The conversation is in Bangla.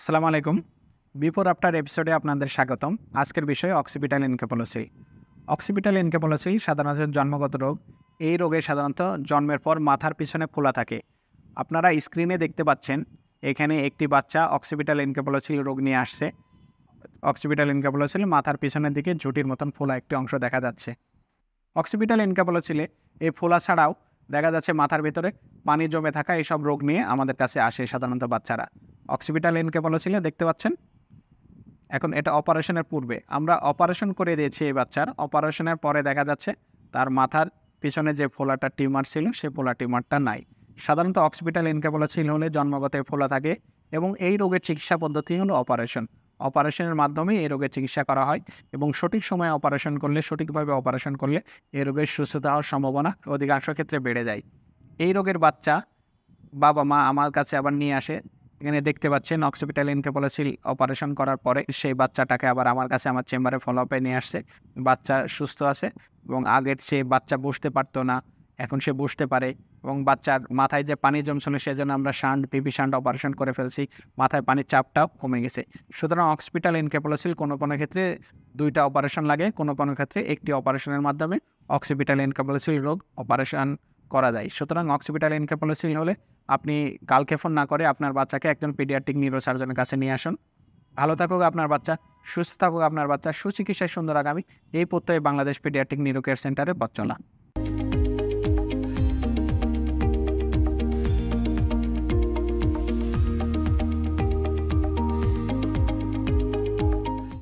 আসসালামু আলাইকুম। বিফোর আফটার এপিসোডে আপনাদের স্বাগতম। আজকের বিষয় অক্সিপিটাল এনকেফালোসি। অক্সিপিটাল এনকেফালোসি সাধারণত জন্মগত রোগ। এই রোগে সাধারণত জন্মের পর মাথার পিছনে ফোলা থাকে। আপনারা স্ক্রিনে দেখতে পাচ্ছেন এখানে একটি বাচ্চা অক্সিপিটাল এনকেফালোসি রোগ নিয়ে আসছে। অক্সিপিটাল এনকেফালোসি মাথার পিছনের দিকে ঝুঁটির মতন ফোলা একটি অংশ দেখা যাচ্ছে। অক্সিপিটাল এনকেফালোসিলে এই ফোলা ছাড়াও দেখা যাচ্ছে মাথার ভেতরে পানি জমে থাকা এইসব রোগ নিয়ে আমাদের কাছে আসে সাধারণত বাচ্চারা। অক্সিপিটাল এনকেফালোসিলে দেখতে পাচ্ছেন। এখন এটা অপারেশনের পূর্বে আমরা অপারেশন করে দিয়েছি এই বাচ্চার। অপারেশনের পরে দেখা যাচ্ছে তার মাথার পিছনে যে ফোলাটা টিউমার ছিল সেই ফোলা টিউমারটা নাই। সাধারণত অক্সিপিটাল এনকেফালোসি হলে জন্মগত ফোলা থাকে এবং এই রোগের চিকিৎসা পদ্ধতি হলো অপারেশন। অপারেশনের মাধ্যমে এই রোগের চিকিৎসা করা হয় এবং সঠিক সময়ে অপারেশন করলে, সঠিকভাবে অপারেশন করলে এই রোগের সুস্থতা হওয়ার সম্ভাবনা অধিকাংশ ক্ষেত্রে বেড়ে যায়। এই রোগের বাচ্চা বাবা মা আমার কাছে আবার নিয়ে আসে। এখানে দেখতে পাচ্ছেন অক্সিপিটাল এনকেফালোসি অপারেশন করার পরে সেই বাচ্চাটাকে আবার আমার কাছে আমার চেম্বারে ফলো আপে নিয়ে আসছে। বাচ্চা সুস্থ আছে এবং আগের সে বাচ্চা বসতে পারতো না, এখন সে বসতে পারে এবং বাচ্চার মাথায় যে পানি জমছিল সেজন্য আমরা পিপি শান্ট অপারেশন করে ফেলছি। মাথায় পানির চাপটাও কমে গেছে। সুতরাং অক্সিপিটাল এনকেফালোসি কোনো ক্ষেত্রে 2টা অপারেশন লাগে, কোনো ক্ষেত্রে একটি অপারেশনের মাধ্যমে অক্সিপিটাল এনকেফালোসি রোগ অপারেশন করা যায়। সুতরাং অক্সিপিটাল এনকেফালোসি হলে আপনি কালক্ষেপণ না করে আপনার বাচ্চাকে একজন পিডিয়াট্রিক নিউরোসার্জনের কাছে নিয়ে আসুন। ভালো থাকুক আপনার বাচ্চা, সুস্থ থাকুক আপনার বাচ্চা, সুচিকিৎসায় সুন্দর আগামী। এই প্রত্যয়ে বাংলাদেশ পিডিয়াট্রিক নিউরো কেয়ার সেন্টারে পথ চলা।